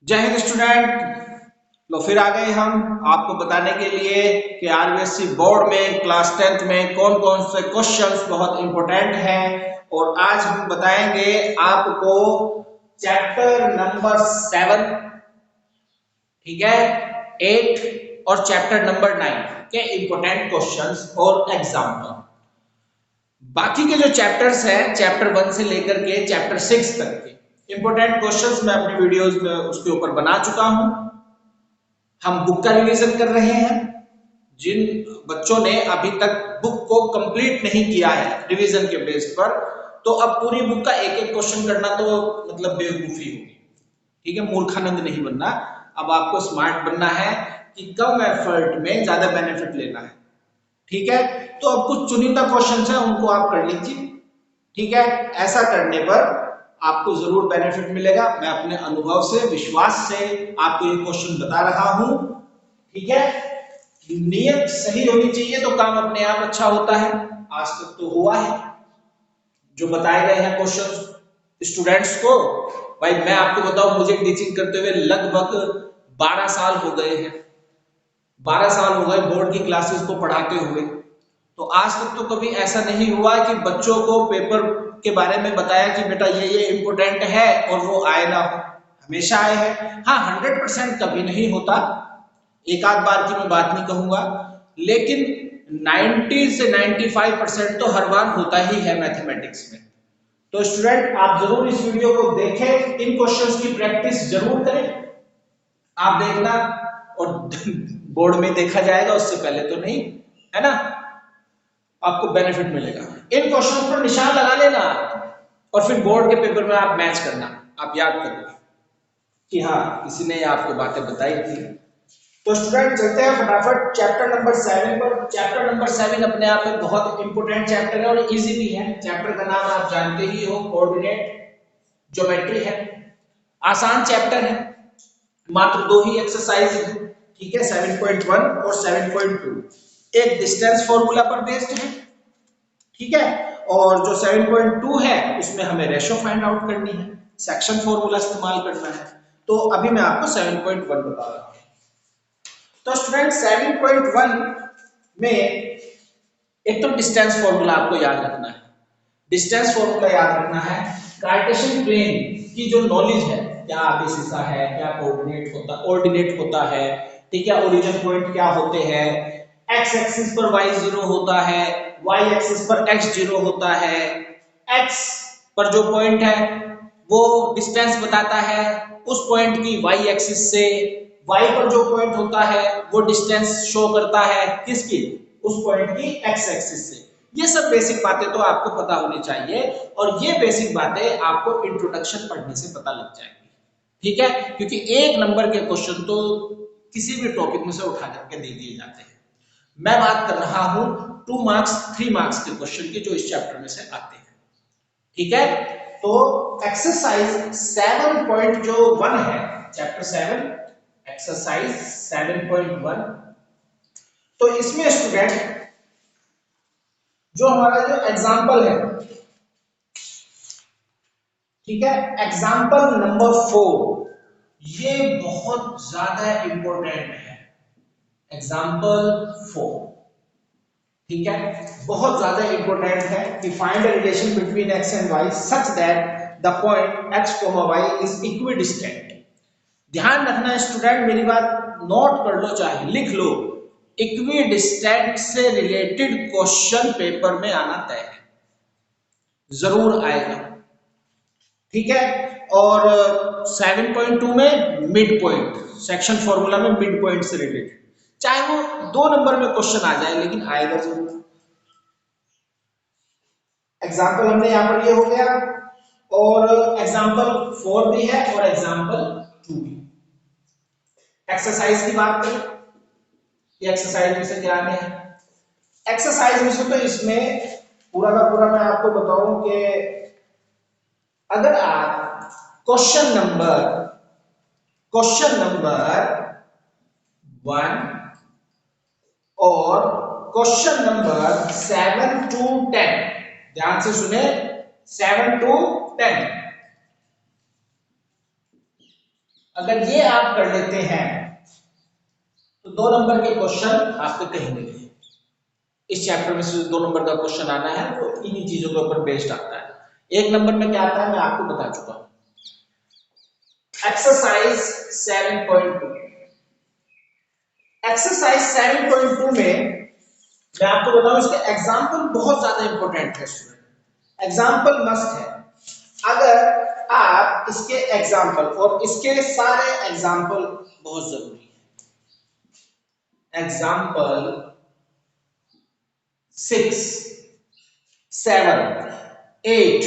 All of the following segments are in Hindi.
जय हिंद स्टूडेंट। लो फिर आ गए हम आपको बताने के लिए कि आरबीएससी बोर्ड में क्लास 10th में कौन कौन से क्वेश्चंस बहुत इंपॉर्टेंट हैं। और आज हम बताएंगे आपको चैप्टर नंबर 7, ठीक है, 8 और चैप्टर नंबर 9 के इंपॉर्टेंट क्वेश्चंस और एग्जाम्पल। बाकी के जो चैप्टर्स हैं चैप्टर 1 से लेकर के चैप्टर 6 तक के इंपॉर्टेंट क्वेश्चंस मैं अपनी वीडियोस में उसके ऊपर बना चुका हूं। हम बुक का रिवीजन कर रहे हैं। जिन बच्चों ने अभी तक बुक को कंप्लीट नहीं किया है रिवीजन के बेस पर, तो अब पूरी बुक का एक एक क्वेश्चन करना तो मतलब बेवकूफी होगी। ठीक है, मूर्खानंद नहीं बनना। अब आपको स्मार्ट बनना है कि कम एफर्ट में ज्यादा बेनिफिट लेना है। ठीक है, तो अब कुछ चुनिंदा क्वेश्चन है उनको आप कर लीजिए। ठीक है, ऐसा करने पर आपको जरूर बेनिफिट मिलेगा। मैं अपने अनुभव से, विश्वास से आपको ये क्वेश्चन बता रहा हूं। ठीक है, नियत सही होनी चाहिए तो काम अपने आप अच्छा होता है। आज तक तो हुआ है। जो बताए गए हैं क्वेश्चन स्टूडेंट्स को, भाई मैं आपको बताऊं, मुझे टीचिंग करते हुए लगभग 12 साल हो गए हैं। 12 साल हो गए बोर्ड की क्लासेस को पढ़ाते हुए। तो आज तक तो कभी ऐसा नहीं हुआ कि बच्चों को पेपर के बारे में बताया कि बेटा ये इम्पोर्टेंट है और वो आए ना हो। हमेशा आए हैं। हाँ, 100% कभी नहीं होता। एक आध बार की मैं बात नहीं कहूंगा, लेकिन 90 से 95% तो हर बार होता ही है मैथमेटिक्स में। तो स्टूडेंट आप जरूर इस वीडियो को देखें, इन क्वेश्चंस की प्रैक्टिस जरूर करें। आप देखना और बोर्ड में देखा जाएगा, उससे पहले तो नहीं, है ना। आपको बेनिफिट मिलेगा। इन क्वेश्चंस पर निशान लगा लेना और फिर बोर्ड के पेपर में आप मैच करना। आप याद करोगे कि हाँ, किसी ने आपको बातें बताई थी। तो स्टूडेंट चलते हैं फटाफट चैप्टर नंबर 7 पर। चैप्टर नंबर 7 अपने आप में बहुत इंपोर्टेंट चैप्टर है और इजी भी है। चैप्टर का नाम आप जानते ही हो, कोऑर्डिनेट ज्योमेट्री है। आसान चैप्टर है, मात्र दो ही एक्सरसाइज है। ठीक है, 7.1 और 7.2 एक डिस्टेंस फॉर्मूला पर बेस्ड है। ठीक है, और जो 7.2 है उसमें हमें रेशो फाइंड आउट करनी है, सेक्शन फॉर्मूला इस्तेमाल करना है। तो अभी मैं आपको 7.1 बता रहा हूं। तो स्टूडेंट 7.1 में एक तो डिस्टेंस फॉर्मूला आपको याद रखना है। डिस्टेंस फॉर्मूला याद रखना है। कार्टेशियन प्लेन की जो नॉलेज है, क्या बेसिसा है, क्या कोऑर्डिनेट होता है। ठीक है, ओरिजिन पॉइंट क्या होते हैं, एक्स एक्सिस पर वाई जीरो होता है, वाई एक्सिस पर एक्स जीरो होता है। एक्स पर जो पॉइंट है वो डिस्टेंस बताता है उस पॉइंट की वाई एक्सिस से। वाई पर जो पॉइंट होता है वो डिस्टेंस शो करता है किसकी, उस पॉइंट की एक्स एक्सिस से। ये सब बेसिक बातें तो आपको पता होनी चाहिए और ये बेसिक बातें आपको इंट्रोडक्शन पढ़ने से पता लग जाएंगी। ठीक है, क्योंकि एक नंबर के क्वेश्चन तो किसी भी टॉपिक में से उठा करके दे दिए जाते हैं। मैं बात कर रहा हूं 2 मार्क्स 3 मार्क्स के क्वेश्चन की जो इस चैप्टर में से आते हैं। ठीक है, तो एक्सरसाइज 7.1 है, चैप्टर 7 एक्सरसाइज 7.1। तो इसमें स्टूडेंट जो हमारा जो एग्जाम्पल है, ठीक है, एग्जाम्पल नंबर 4, ये बहुत ज्यादा इंपॉर्टेंट है। एग्जाम्पल 4, ठीक है, बहुत ज्यादा इंपॉर्टेंट है कि find the relation between X and Y such that the point X comma Y is equidistant. ध्यान रखना स्टूडेंट, मेरी बात नोट कर लो चाहे लिख लो। इक्विडिस्टेंट से रिलेटेड क्वेश्चन पेपर में आना तय है, जरूर आएगा। ठीक है, और 7.2 में मिड पॉइंट, सेक्शन फॉर्मूला में मिड पॉइंट से रिलेटेड, चाहे वो 2 नंबर में क्वेश्चन आ जाए लेकिन आएगा जरूर। एग्जाम्पल हमने यहां पर ये हो गया, और एग्जाम्पल 4 भी है और एग्जाम्पल 2 भी। एक्सरसाइज की बात करें, ये एक्सरसाइज में से क्या आने हैं। एक्सरसाइज में से तो इसमें पूरा का पूरा मैं आपको बताऊं कि अगर आप क्वेश्चन नंबर 1 और क्वेश्चन नंबर 7 to 10, ध्यान से सुने, 7 to 10, अगर ये आप कर लेते हैं तो 2 नंबर के क्वेश्चन आपके कहीं नहीं है। इस चैप्टर में से 2 नंबर का क्वेश्चन आना है वो इन्हीं चीजों के ऊपर बेस्ड आता है। 1 नंबर में क्या आता है मैं आपको बता चुका हूं। एक्सरसाइज 7.2, एक्सरसाइज 7.2 में मैं आपको बताऊं इसके एग्जाम्पल बहुत ज्यादा इंपॉर्टेंट है स्टूडेंट, एग्जाम्पल मस्ट है। अगर आप इसके एग्जाम्पल और इसके सारे एग्जाम्पल बहुत जरूरी है। एग्जाम्पल 6, 7, 8,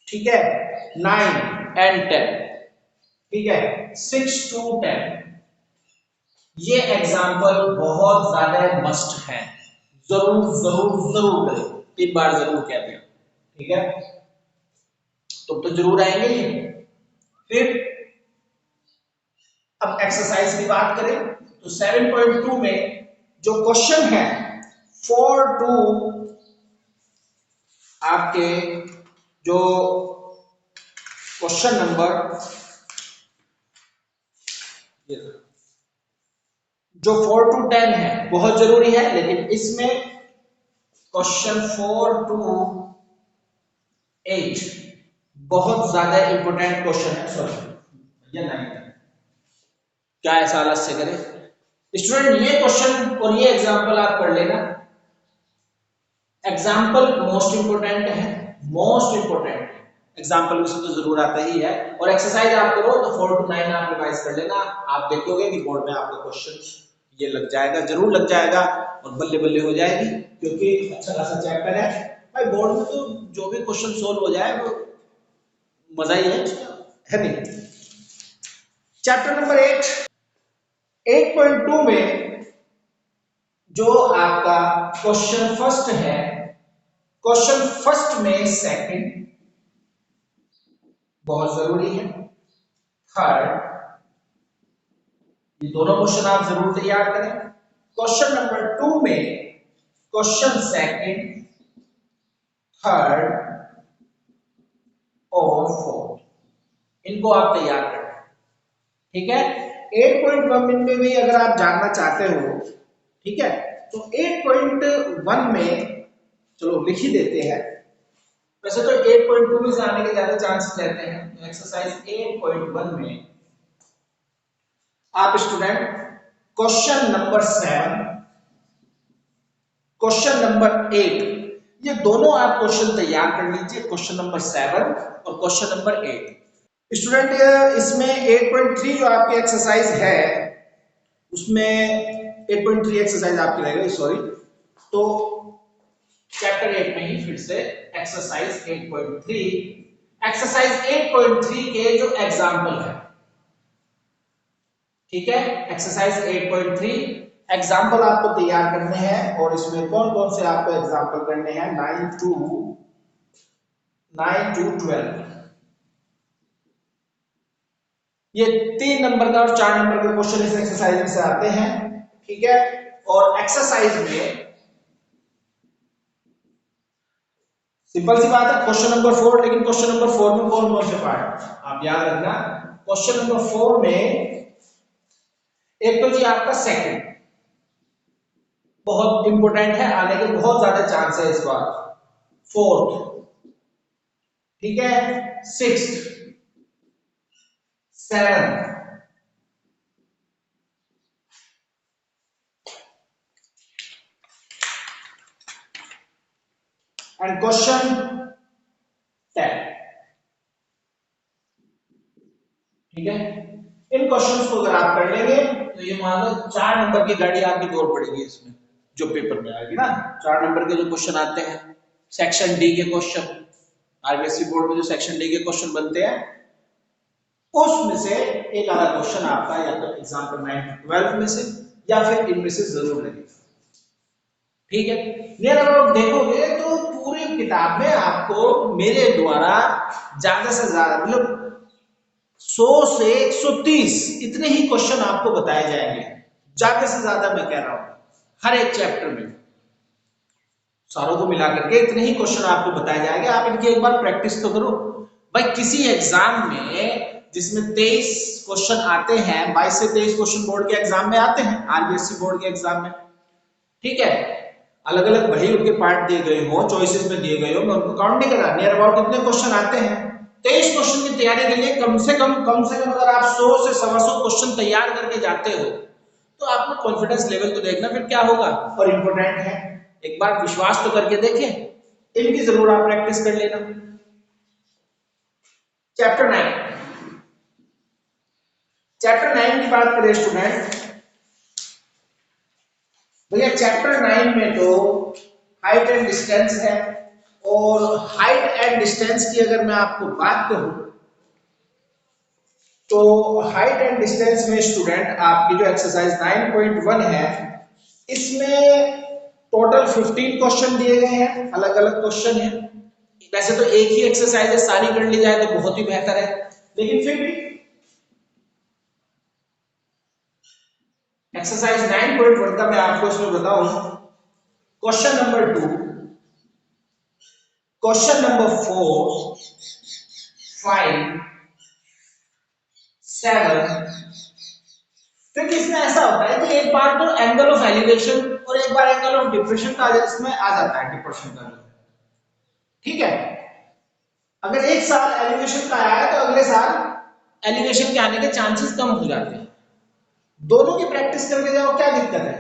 ठीक है, 9 एंड 10, ठीक है, 6 to 10, ये एग्जाम्पल बहुत ज्यादा मस्ट है, जरूर जरूर जरूर करें, 3 बार जरूर कहते हैं, ठीक है, तो जरूर आएंगे ये। फिर अब एक्सरसाइज की बात करें तो 7.2 में जो क्वेश्चन है 4 to आपके जो क्वेश्चन नंबर जो 4 to 10 है बहुत जरूरी है, लेकिन इसमें क्वेश्चन 4 to 8 बहुत ज्यादा इंपॉर्टेंट क्वेश्चन है। सॉरी ये 9 क्या ऐसा आलस्य करे स्टूडेंट, ये क्वेश्चन और ये एग्जांपल आप कर लेना। एग्जाम्पल मोस्ट इंपोर्टेंट है, मोस्ट इंपोर्टेंट एग्जाम्पल में से तो जरूर आता ही है। और एक्सरसाइज आप करो तो 4 to 9 आप रिवाइज कर लेना, आप देखोगे कि बोर्ड में आपका क्वेश्चन ये लग जाएगा, जरूर लग जाएगा और बल्ले बल्ले हो जाएगी, क्योंकि अच्छा खासा चैप्टर है भाई। बोर्ड में तो जो भी क्वेश्चन सोल्व हो जाए वो मजा ही है नहीं। चैप्टर नंबर 8.2 में जो आपका क्वेश्चन फर्स्ट है, क्वेश्चन फर्स्ट में सेकंड बहुत जरूरी है, थर्ड, ये दोनों क्वेश्चन आप जरूर तैयार करें। क्वेश्चन नंबर 2 में क्वेश्चन सेकंड, थर्ड और फोर्थ, इनको आप तैयार करें, ठीक है। 8.1 में भी अगर आप जानना चाहते हो, ठीक है, तो 8.1 में चलो लिख ही देते हैं। वैसे तो 8.2 में से आने के ज्यादा चांसेस रहते हैं, तो एक्सरसाइज 8.1 में आप student question number 7, question number 8, ये दोनों आप क्वेश्चन तैयार कर लीजिए, क्वेश्चन नंबर 7 और क्वेश्चन नंबर 8। स्टूडेंट इसमें 8.3 जो आपकी एक्सरसाइज है उसमें 8.3 एक्सरसाइज आपकी रह गई, सॉरी, तो चैप्टर 8 में ही फिर से एक्सरसाइज 8.3, एक्सरसाइज 8.3 के जो एग्जाम्पल है, ठीक है, एक्सरसाइज 8.3 एग्जाम्पल आपको तैयार करने हैं और इसमें कौन कौन से आपको एग्जाम्पल करने हैं 9 to 12, ये 3 नंबर का और 4 नंबर के क्वेश्चन इस एक्सरसाइज में से आते हैं, ठीक है। और एक्सरसाइज में सिंपल सी बात है क्वेश्चन नंबर 4, लेकिन क्वेश्चन नंबर 4 में कौन कौन से पार्ट आप याद रखना। क्वेश्चन नंबर 4 में एक तो जी आपका सेकंड बहुत इंपॉर्टेंट है, आने के बहुत ज्यादा चांस है इस बार, फोर्थ, ठीक है, सिक्स्थ, 7, एंड क्वेश्चन 10, ठीक है। इन क्वेश्चंस को अगर आप कर लेंगे तो ये मान लो 4 नंबर की गाड़ी आपकी दौड़ पड़ेगी इसमें, जो पेपर में आएगी ना। 4 नंबर के जो क्वेश्चन आते हैं सेक्शन डी के क्वेश्चन, आरबीएससी बोर्ड में जो सेक्शन डी के क्वेश्चन बनते हैं उसमें से एक आधा क्वेश्चन आपका या तो एग्जाम्पल 9 to 12 में से या फिर इनमें से जरूर लगेगा, ठीक है। नहीं अगर आप देखोगे तो पूरी किताब में आपको मेरे द्वारा ज्यादा से ज्यादा मतलब 100 से 130 इतने ही क्वेश्चन आपको बताए जाएंगे, ज्यादा से ज्यादा मैं कह रहा हूं, हर एक चैप्टर में सारों को मिला करके इतने ही क्वेश्चन आपको बताए जाएंगे। आप इनकी एक बार प्रैक्टिस तो करो भाई, किसी एग्जाम में जिसमें 23 क्वेश्चन आते हैं, 22 से 23 क्वेश्चन बोर्ड के एग्जाम में आते हैं, आरबीएससी बोर्ड के एग्जाम में। ठीक है, अलग अलग भले उनके पार्ट दिए गए हो, चॉइसेस में दिए गए हो, मैं उनको काउंट नहीं कर रहा। नियर अबाउट कितने क्वेश्चन आते हैं? 23 क्वेश्चन की तैयारी के लिए कम से कम अगर आप 100 से 125 क्वेश्चन तैयार करके जाते हो तो आप में कॉन्फिडेंस लेवल तो देखना फिर क्या होगा, और इंपॉर्टेंट है। एक बार विश्वास तो करके देखें, इनकी जरूर आप प्रैक्टिस कर लेना। चैप्टर 9 की बात करें स्टूडेंट, भैया चैप्टर 9 में तो हाइट एंड डिस्टेंस है, और हाइट एंड डिस्टेंस की अगर मैं आपको बात करूं तो हाइट एंड डिस्टेंस में स्टूडेंट आपकी जो एक्सरसाइज 9.1 है, इसमें टोटल 15 क्वेश्चन दिए गए हैं, अलग अलग क्वेश्चन है। वैसे तो एक ही एक्सरसाइज सारी कर ली जाए तो बहुत ही बेहतर है, लेकिन फिर भी एक्सरसाइज 9.1 का मैं आपको इसमें बताऊं, क्वेश्चन नंबर 2, क्वेश्चन नंबर 4, 5, 7। क्योंकि इसमें ऐसा होता है कि एक बार तो एंगल ऑफ एलिवेशन और एक बार एंगल ऑफ डिप्रेशन का इसमें आ जाता है, डिप्रेशन का। ठीक है, अगर एक साल एलिवेशन का आया है तो अगले साल एलिवेशन के आने के चांसेस कम हो जाते हैं। दोनों की प्रैक्टिस करके जाओ, क्या दिक्कत है?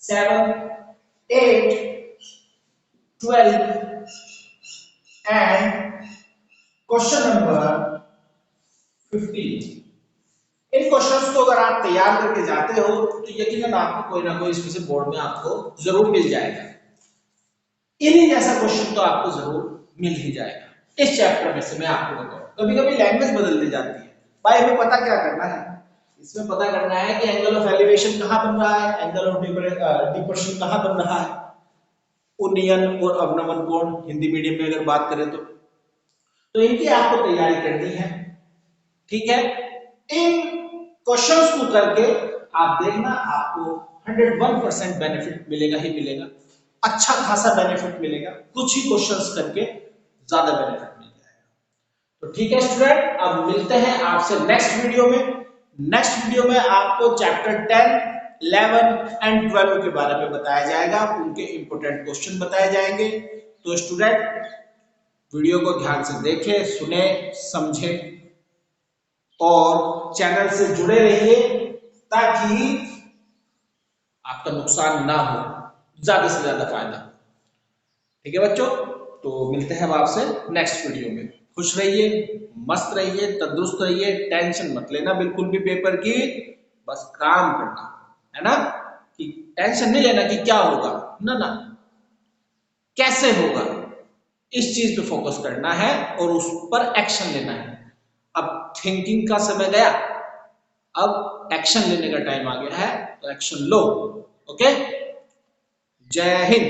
7, 8, 12 and question number 15। In questions को अगर आप तैयार करके जाते हो तो यकीनन आपको कोई ना कोई इसमें से बोर्ड में आपको जरूर मिल जाएगा। इन्हीं जैसा क्वेश्चन तो आपको जरूर मिल ही जाएगा। इस चैप्टर में से मैं आपको बताऊं, कभी कभी लैंग्वेज बदल दी जाती है भाई, हमें पता क्या करना है, इसमें पता करना है कि एंगल ऑफ एलिवेशन कहां बन रहा है, एंगल ऑफ डिप्रेशन कहां बन रहा है, उन्नयन और अवनमन कोण हिंदी मीडियम में अगर बात करें तो इनकी आपको तैयारी करनी है। ठीक है, इन क्वेश्चंस को करके आप देखना, आपको 101% बेनिफिट मिलेगा ही मिलेगा, अच्छा खासा बेनिफिट मिलेगा। कुछ ही क्वेश्चंस करके ज्यादा बेनिफिट मिल जाएगा। तो ठीक है स्टूडेंट, अब मिलते हैं आपसे नेक्स्ट वीडियो में। नेक्स्ट वीडियो में आपको चैप्टर 10, 11 एंड 12 के बारे में बताया जाएगा, उनके इंपोर्टेंट क्वेश्चन बताए जाएंगे। तो स्टूडेंट वीडियो को ध्यान से देखें, सुने, समझे और चैनल से जुड़े रहिए ताकि आपका नुकसान ना हो, ज्यादा से ज्यादा फायदा। ठीक है बच्चों, तो मिलते हैं हम आपसे नेक्स्ट वीडियो में। खुश रहिए, मस्त रहिए, तंदुरुस्त रहिए, टेंशन मत लेना बिल्कुल भी पेपर की, बस काम करना है ना, कि टेंशन नहीं लेना कि क्या होगा, ना ना, कैसे होगा, इस चीज पे फोकस करना है और उस पर एक्शन लेना है। अब थिंकिंग का समय गया, अब एक्शन लेने का टाइम आ गया है, तो एक्शन लो। ओके, जय हिंद।